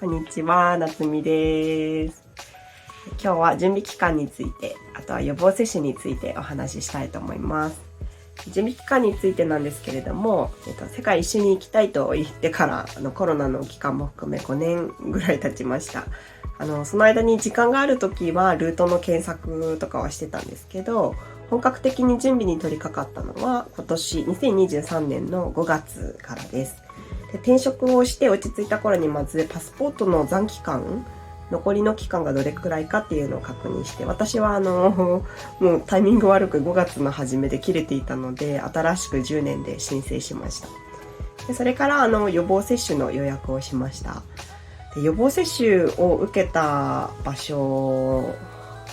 こんにちは、なつみです。今日は準備期間について、あとは予防接種についてお話ししたいと思います。準備期間についてなんですけれども、世界一周に行きたいと言ってからコロナの期間も含め5年ぐらい経ちました。その間に時間がある時はルートの検索とかはしてたんですけど、本格的に準備に取り掛かったのは今年2023年の5月からです。で、転職をして落ち着いた頃にまずパスポートの残期間、残りの期間がどれくらいかっていうのを確認して、私はもうタイミング悪く5月の初めで切れていたので、新しく10年で申請しました。でそれから予防接種の予約をしました。で予防接種を受けた場所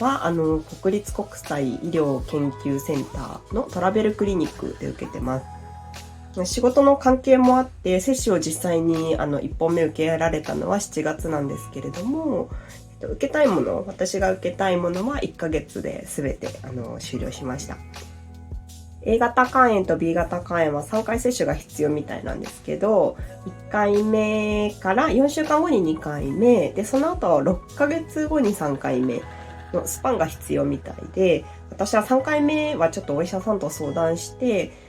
は国立国際医療研究センターのトラベルクリニックで受けてます。仕事の関係もあって接種を実際に1本目受けられたのは7月なんですけれども、受けたいもの、私が受けたいものは1ヶ月で全て終了しました。A 型肝炎と B 型肝炎は3回接種が必要みたいなんですけど、1回目から4週間後に2回目で、その後6ヶ月後に3回目のスパンが必要みたいで、私は3回目はちょっとお医者さんと相談して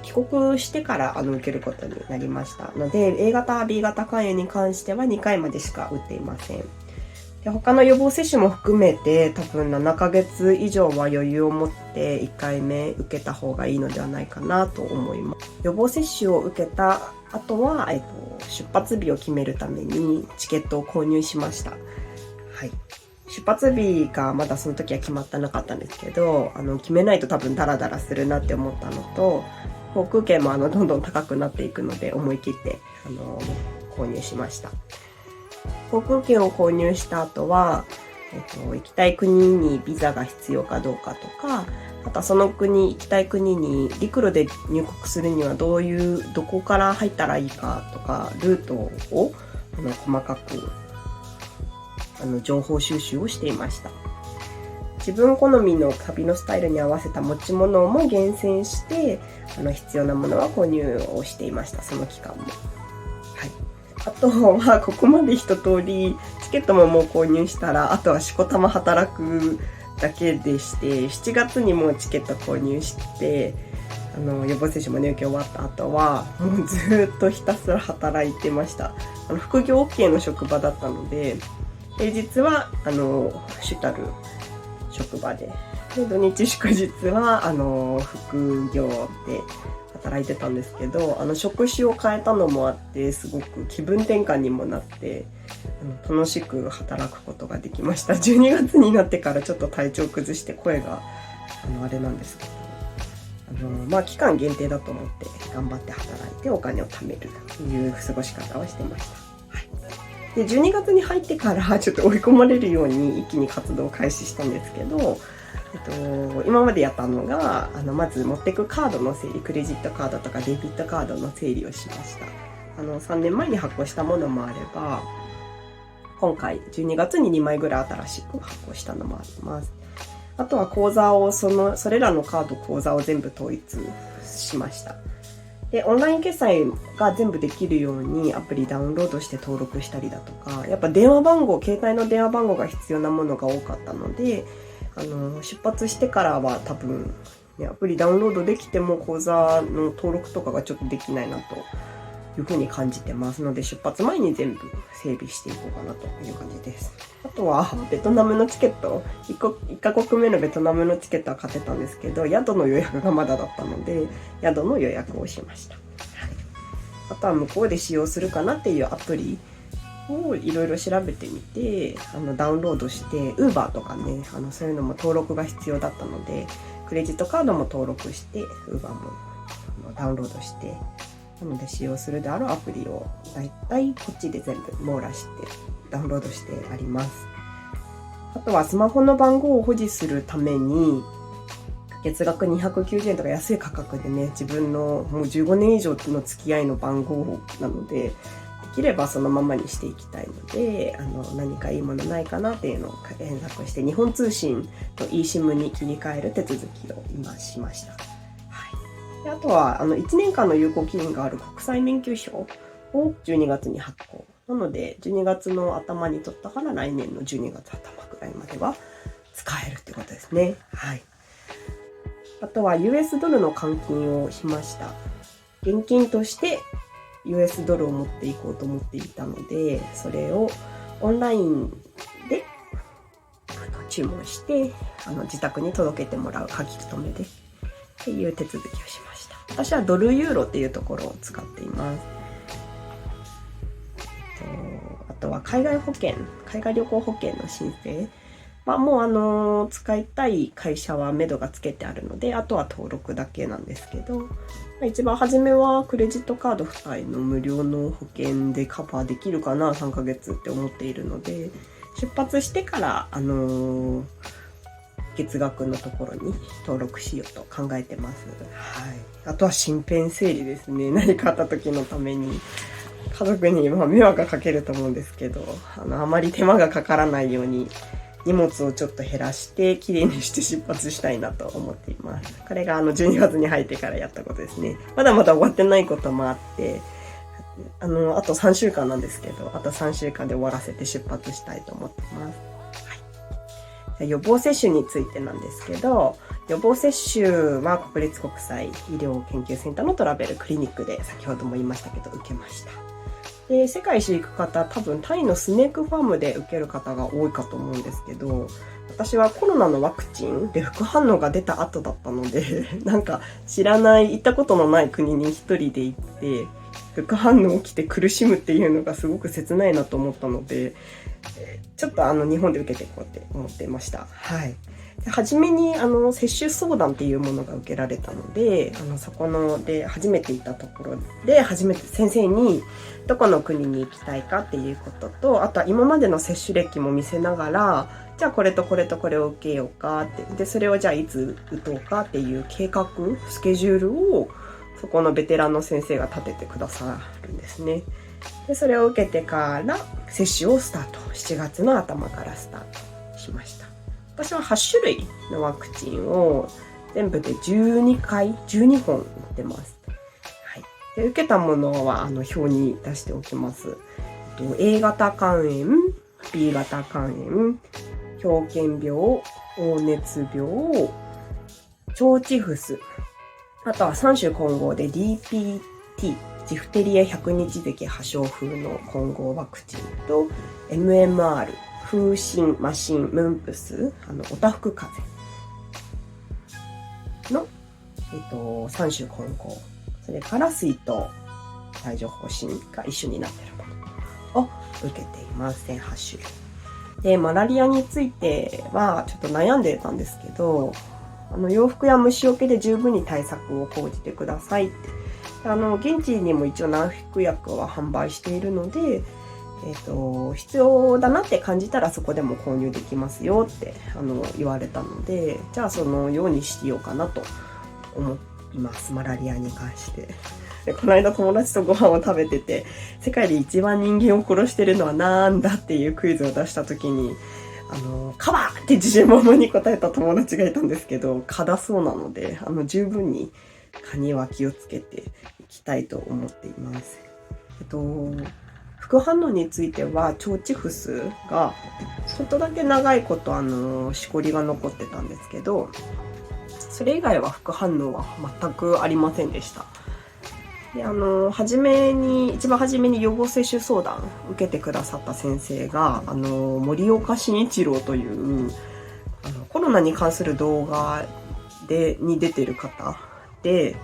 帰国してから受けることになりましたので、 A 型 B 型肝炎に関しては2回までしか打っていません。で他の予防接種も含めて多分7ヶ月以上は余裕を持って1回目受けた方がいいのではないかなと思います。予防接種を受けた後は、出発日を決めるためにチケットを購入しました。はい。出発日がまだその時は決まってなかったんですけど、決めないと多分ダラダラするなって思ったのと、航空券もどんどん高くなっていくので思い切って購入しました。航空券を購入した後は、行きたい国にビザが必要かどうかとか、あとはその国、行きたい国に陸路で入国するにはどこから入ったらいいかとか、ルートを細かく情報収集をしていました。自分好みの旅のスタイルに合わせた持ち物も厳選して必要なものは購入をしていました。その期間も。はい。あとはここまで一通りチケットももう購入したら、あとはしこたま働くだけでして、7月にもうチケット購入して予防接種も受け終わった後はもうずっとひたすら働いてました。副業 OK の職場だったので、平日は主たる職場で、土日祝日は副業で働いてたんですけど、職種を変えたのもあってすごく気分転換にもなって楽しく働くことができました。12月になってからちょっと体調崩して声があれなんですけど、期間限定だと思って頑張って働いてお金を貯めるという過ごし方をしてました。で、12月に入ってからちょっと追い込まれるように一気に活動を開始したんですけど、今までやったのが、まず持ってくカードの整理、クレジットカードとかデビットカードの整理をしました。3年前に発行したものもあれば、今回12月に2枚ぐらい新しく発行したのもあります。あとは口座を、それらのカード、口座を全部統一しました。で、オンライン決済が全部できるようにアプリダウンロードして登録したりだとか、やっぱ電話番号、携帯の電話番号が必要なものが多かったので、出発してからは多分、アプリダウンロードできても口座の登録とかがちょっとできないなというふうに感じてますので、出発前に全部整備していこうかなという感じです。あとはベトナムのチケット、1カ国目のベトナムのチケットは買ってたんですけど、宿の予約がまだだったので宿の予約をしました。はい、あとは向こうで使用するかなっていうアプリをいろいろ調べてみてダウンロードして、Uber とかね、そういうのも登録が必要だったので、クレジットカードも登録して Uber もダウンロードして、なので使用するであるアプリをだいたいこっちで全部網羅してダウンロードしてあります。あとはスマホの番号を保持するために月額290円とか安い価格でね、自分のもう15年以上の付き合いの番号なので、できればそのままにしていきたいので、何かいいものないかなっていうのを検索して、日本通信と eSIM に切り替える手続きを今しました。あとは1年間の有効期限がある国際免許証を12月に発行なので、12月の頭に取ったから来年の12月頭くらいまでは使えるってことですね。はい。あとは US ドルの換金をしました。現金として US ドルを持っていこうと思っていたので、それをオンラインで注文して自宅に届けてもらう書き留めでっていう手続きをしました。私はドルユーロっていうところを使っています。あとは海外旅行保険の申請はもう使いたい会社は目処がつけてあるので、あとは登録だけなんですけど、一番初めはクレジットカード付帯の無料の保険でカバーできるかな、3ヶ月って思っているので、出発してから月額のところに登録しようと考えてます。はい。あとは身辺整理ですね。何かあった時のために。家族に迷惑がかけると思うんですけど、あまり手間がかからないように荷物をちょっと減らしてきれいにして出発したいなと思っています。これが12月に入ってからやったことですね。まだまだ終わってないこともあって、あと3週間なんですけど、あと3週間で終わらせて出発したいと思ってます。はい。予防接種についてなんですけど、予防接種は国立国際医療研究センターのトラベルクリニックで先ほども言いましたけど受けました。で、世界一行く方、多分タイのスネークファームで受ける方が多いかと思うんですけど、私はコロナのワクチンで副反応が出た後だったので、なんか行ったことのない国に一人で行って、副反応起きて苦しむっていうのがすごく切ないなと思ったので、ちょっと日本で受けていこうって思っていました。はい。はじめに接種相談っていうものが受けられたので、そこで初めて行ったところで初めて先生にどこの国に行きたいかっていうことと、あとは今までの接種歴も見せながら、じゃあこれとこれとこれを受けようかって、でそれをじゃあいつ打とうかっていう計画、スケジュールをそこのベテランの先生が立ててくださるんですね。でそれを受けてから接種をスタート、7月の頭からスタートしました。私は8種類のワクチンを全部で12本打ってます。はい。で受けたものは表に出しておきます。A 型肝炎、B 型肝炎、狂犬病、黄熱病、腸チフス、あとは3種混合で DPT、ジフテリア100日咳破傷風の混合ワクチンと MMR、風疹、麻疹、ムンプス、おたふく風邪の、3種混合。それから水筒、帯状疱疹が一緒になっているものを受けています。全8種類。で、マラリアについてはちょっと悩んでたんですけど、洋服や虫除けで十分に対策を講じてくださいって。現地にも一応内服薬は販売しているので、必要だなって感じたらそこでも購入できますよって言われたので、じゃあそのようにしようかなと思います。マラリアに関して。でこの間友達とご飯を食べてて、世界で一番人間を殺してるのはなんだっていうクイズを出した時に、蚊はって自信満々に答えた友達がいたんですけど、蚊だそうなので、十分に蚊には気をつけていきたいと思っています。副反応については、腸チフスがちょっとだけ長いことしこりが残ってたんですけど、それ以外は副反応は全くありませんでした。で一番初めに予防接種相談を受けてくださった先生が森岡慎一郎というコロナに関する動画に出てる方で、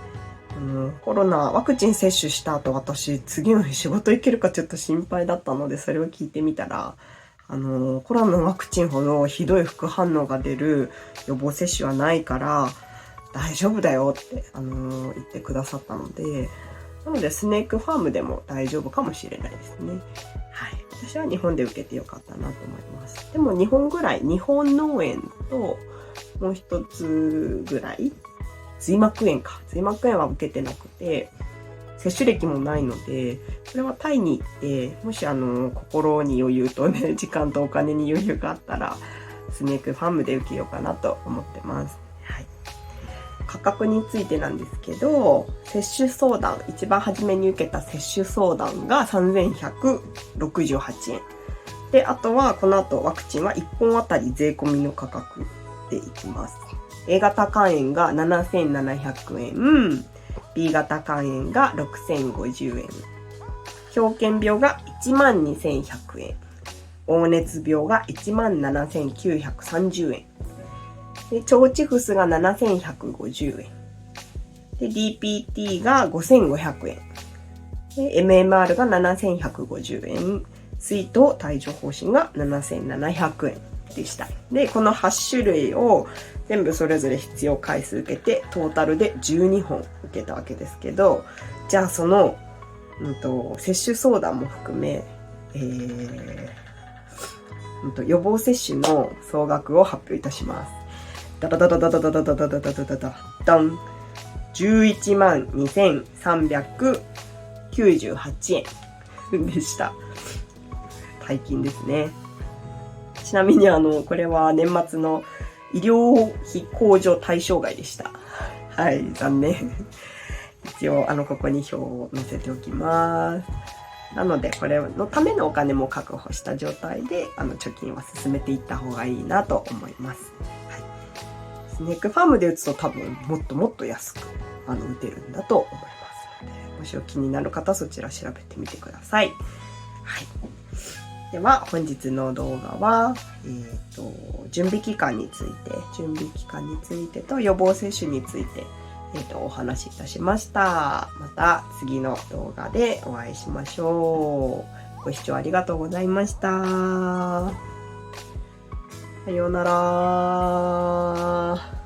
コロナワクチン接種した後、私次の日仕事行けるかちょっと心配だったので、それを聞いてみたら、コロナワクチンほどひどい副反応が出る予防接種はないから大丈夫だよって言ってくださったので、なのでスネークファームでも大丈夫かもしれないですね。はい。私は日本で受けてよかったなと思います。でも日本脳炎ともう一つぐらい髄膜炎は受けてなくて、接種歴もないので、それはタイに行って、もし心に余裕とね、時間とお金に余裕があったら、スネークファームで受けようかなと思ってます。はい。価格についてなんですけど、接種相談、一番初めに受けた接種相談が3168円。で、あとはこの後ワクチンは1本あたり税込みの価格でいきます。A 型肝炎が7700円、B 型肝炎が6050円、狂犬病が12100円、黄熱病が17930円、で腸チフスが7150円、で DPT が5500円、で MMR が7150円、水痘帯状疱疹が7700円でした。で、この8種類を全部それぞれ必要回数受けて、トータルで12本受けたわけですけど、じゃあその、接種相談も含め、予防接種の総額を発表いたします。ダダダダダダダダダダダダダダダン。112,398円でした。大金ですね。ちなみにこれは年末の医療費控除対象外でした。はい、残念。一応ここに表を載せておきます。なので、これのためのお金も確保した状態で、貯金は進めていった方がいいなと思います。はい。スネークファームで打つと多分、もっともっと安く、打てるんだと思いますので、もしお気になる方、そちら調べてみてください。はい。では、本日の動画は、準備期間についてと予防接種について、お話しいたしました。また次の動画でお会いしましょう。ご視聴ありがとうございました。さようなら。